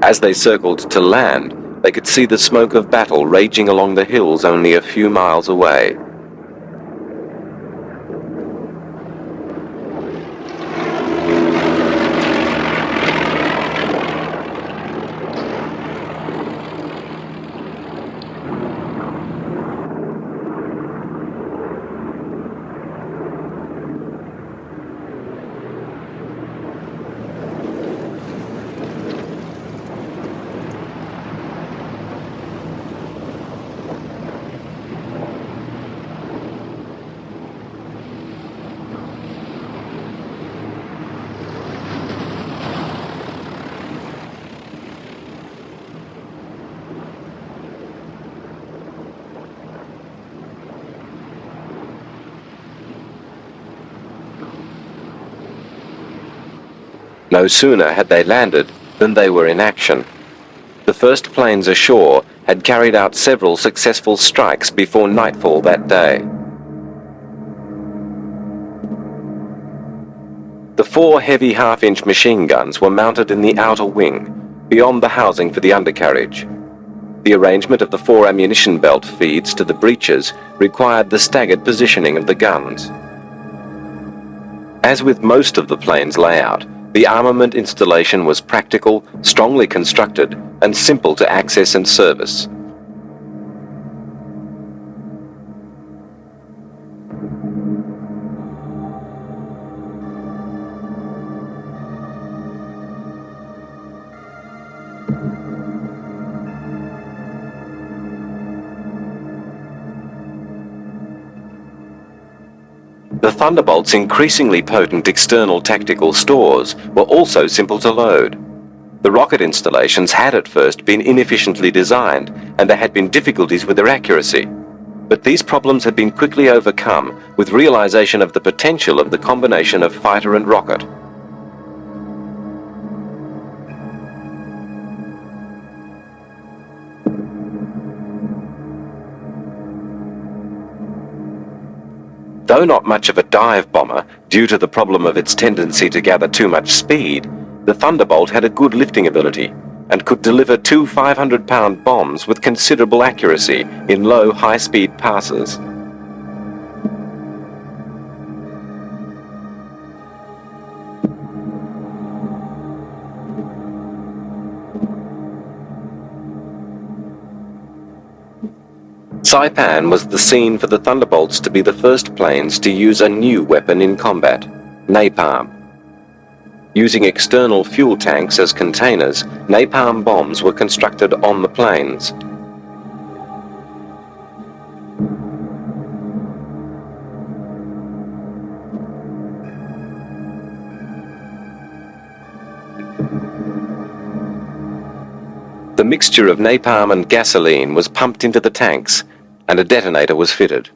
As they circled to land, they could see the smoke of battle raging along the hills only a few miles away. No sooner had they landed than they were in action. The first planes ashore had carried out several successful strikes before nightfall that day. The 4 heavy half-inch machine guns were mounted in the outer wing, beyond the housing for the undercarriage. The arrangement of the 4 ammunition belt feeds to the breeches required the staggered positioning of the guns. As with most of the plane's layout, the armament installation was practical, strongly constructed, and simple to access and service. The Thunderbolt's increasingly potent external tactical stores were also simple to load. The rocket installations had at first been inefficiently designed, and there had been difficulties with their accuracy. But these problems had been quickly overcome with realization of the potential of the combination of fighter and rocket. Though not much of a dive bomber, due to the problem of its tendency to gather too much speed, The Thunderbolt had a good lifting ability and could deliver two 500-pound bombs with considerable accuracy in low, high-speed passes. Saipan was the scene for the Thunderbolts to be the first planes to use a new weapon in combat, napalm. Using external fuel tanks as containers, napalm bombs were constructed on the planes. The mixture of napalm and gasoline was pumped into the tanks, and a detonator was fitted.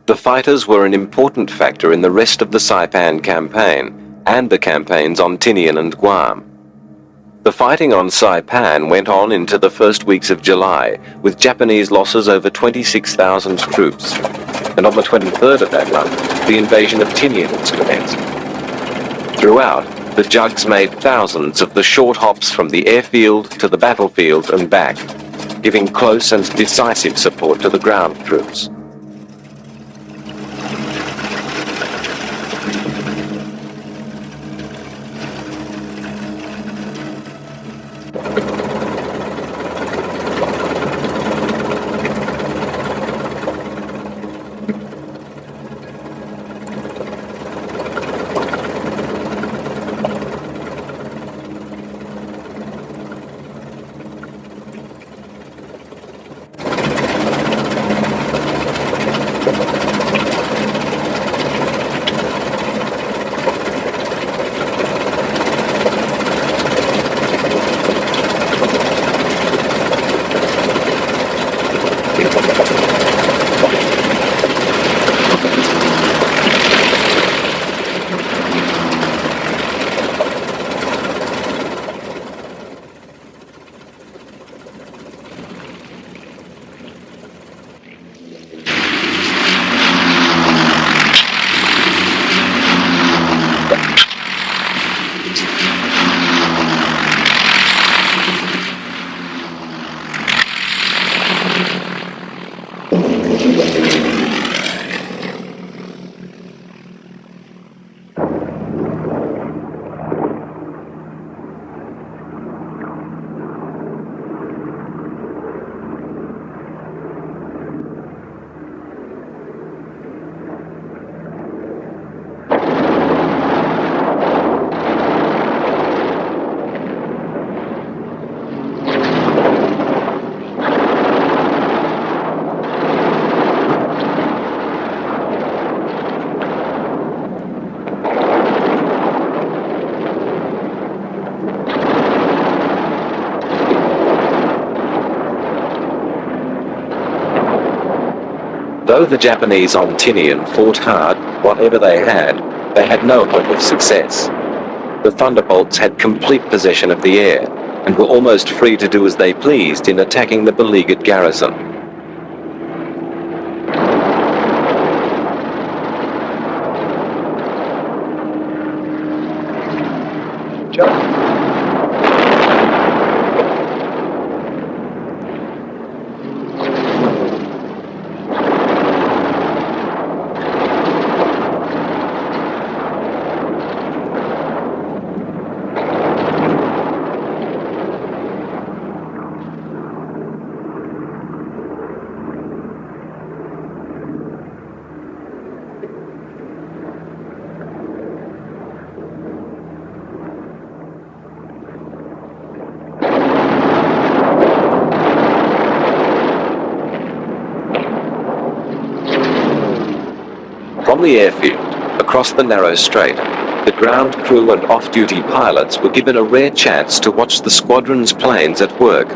The fighters were an important factor in the rest of the Saipan campaign and the campaigns on Tinian and Guam. The fighting on Saipan went on into the first weeks of July, with Japanese losses over 26,000 troops, and on the 23rd of that month, the invasion of Tinian was commenced. Throughout, the Jugs made thousands of the short hops from the airfield to the battlefield and back, giving close and decisive support to the ground troops. Though the Japanese on Tinian fought hard, whatever they had no hope of success. The Thunderbolts had complete possession of the air, and were almost free to do as they pleased in attacking the beleaguered garrison. From the airfield, across the narrow strait, the ground crew and off-duty pilots were given a rare chance to watch the squadron's planes at work,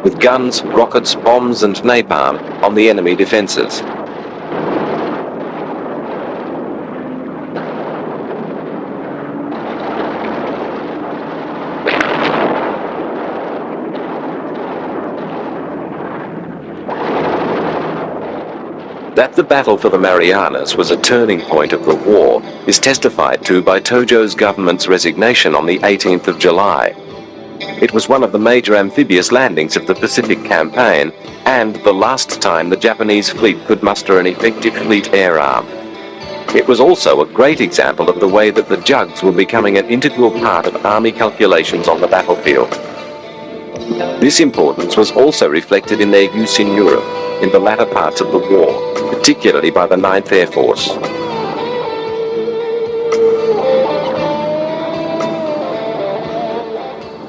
with guns, rockets, bombs and napalm on the enemy defences. That the battle for the Marianas was a turning point of the war is testified to by Tojo's government's resignation on the 18th of July. It was one of the major amphibious landings of the Pacific Campaign and the last time the Japanese fleet could muster an effective fleet air arm. It was also a great example of the way that the jugs were becoming an integral part of army calculations on the battlefield. This importance was also reflected in their use in Europe in the latter parts of the war, particularly by the 9th Air Force.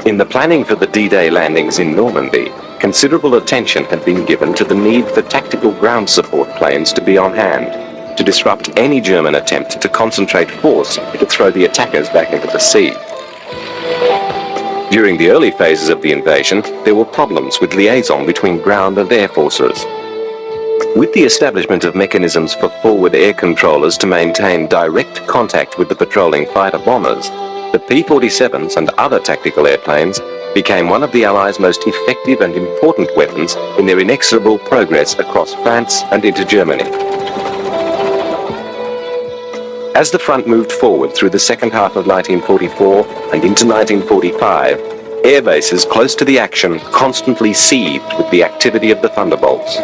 In the planning for the D-Day landings in Normandy, considerable attention had been given to the need for tactical ground support planes to be on hand, to disrupt any German attempt to concentrate force to throw the attackers back into the sea. During the early phases of the invasion, there were problems with liaison between ground and air forces. With the establishment of mechanisms for forward air controllers to maintain direct contact with the patrolling fighter bombers, the P-47s and other tactical airplanes became one of the Allies' most effective and important weapons in their inexorable progress across France and into Germany. As the front moved forward through the second half of 1944 and into 1945, air bases close to the action constantly seethed with the activity of the Thunderbolts.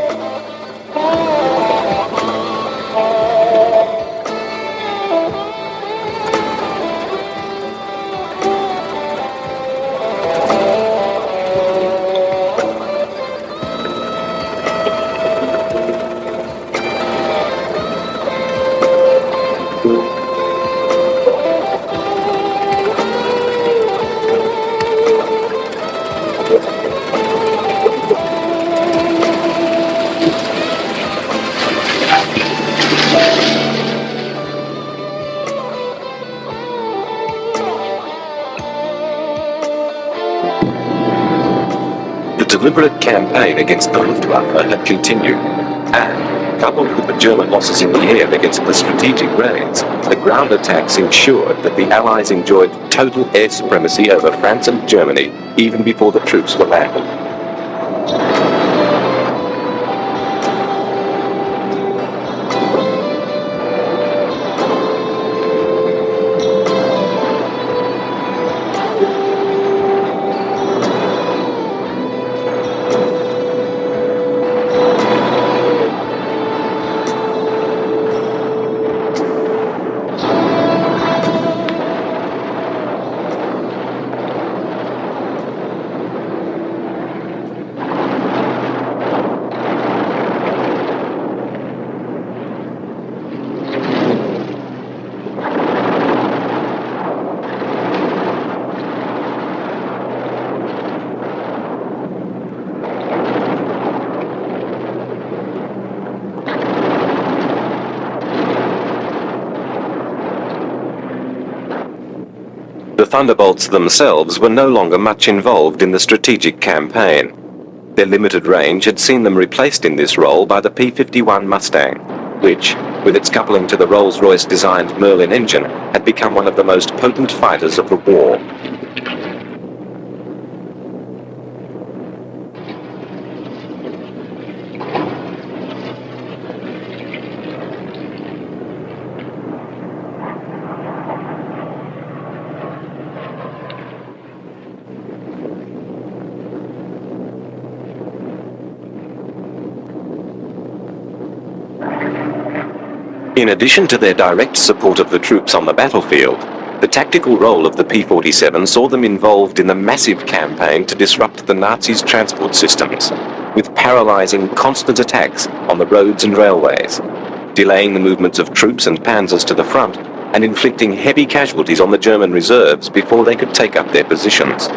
The deliberate campaign against the Luftwaffe had continued, and, coupled with the German losses in the air against the strategic grains, the ground attacks ensured that the Allies enjoyed total air supremacy over France and Germany even before the troops were landed. The Thunderbolts themselves were no longer much involved in the strategic campaign. Their limited range had seen them replaced in this role by the P-51 Mustang, which, with its coupling to the Rolls-Royce designed Merlin engine, had become one of the most potent fighters of the war. In addition to their direct support of the troops on the battlefield, the tactical role of the P-47 saw them involved in the massive campaign to disrupt the Nazis' transport systems, with paralyzing constant attacks on the roads and railways, delaying the movements of troops and panzers to the front, and inflicting heavy casualties on the German reserves before they could take up their positions.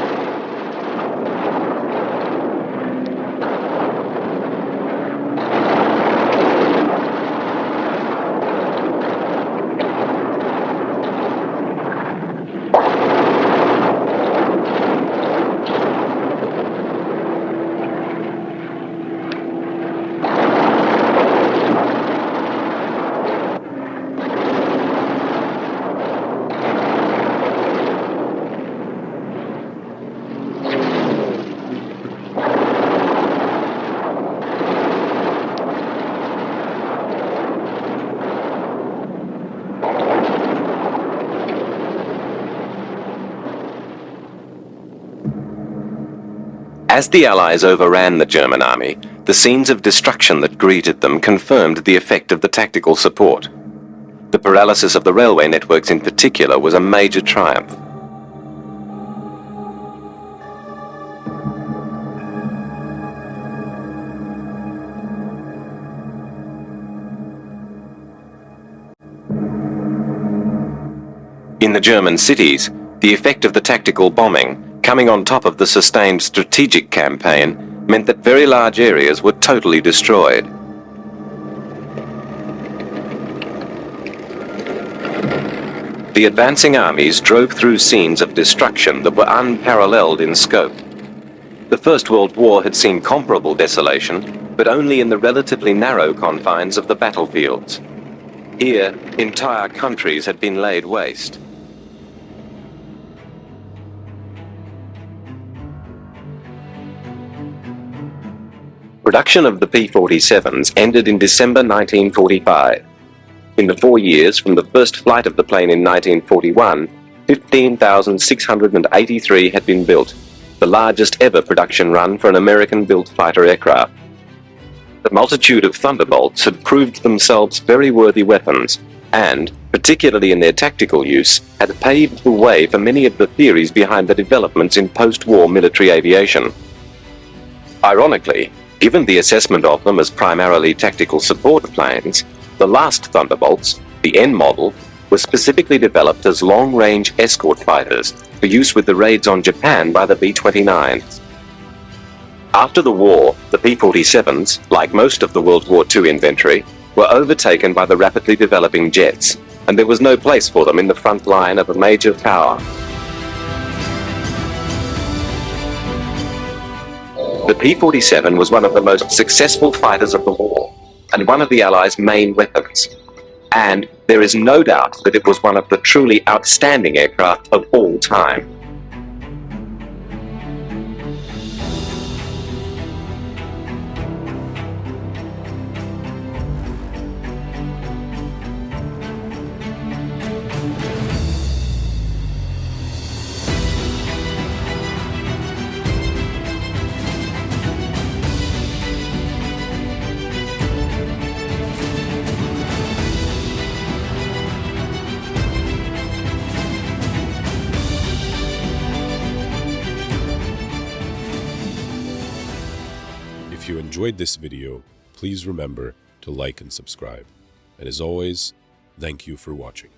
As the Allies overran the German army, the scenes of destruction that greeted them confirmed the effect of the tactical support. The paralysis of the railway networks in particular was a major triumph. In the German cities, the effect of the tactical bombing, coming on top of the sustained strategic campaign, meant that very large areas were totally destroyed. The advancing armies drove through scenes of destruction that were unparalleled in scope. The First World War had seen comparable desolation, but only in the relatively narrow confines of the battlefields. Here, entire countries had been laid waste. Production of the P-47s ended in December 1945. In the 4 years from the first flight of the plane in 1941, 15,683 had been built, the largest ever production run for an American-built fighter aircraft. The multitude of Thunderbolts had proved themselves very worthy weapons, and, particularly in their tactical use, had paved the way for many of the theories behind the developments in post-war military aviation. Ironically, given the assessment of them as primarily tactical support planes, the last Thunderbolts, the N model, were specifically developed as long-range escort fighters for use with the raids on Japan by the B-29s. After the war, the P-47s, like most of the World War II inventory, were overtaken by the rapidly developing jets, and there was no place for them in the front line of a major power. The P-47 was one of the most successful fighters of the war, and one of the Allies' main weapons. And there is no doubt that it was one of the truly outstanding aircraft of all time. If you enjoyed this video, please remember to like and subscribe. And as always, thank you for watching.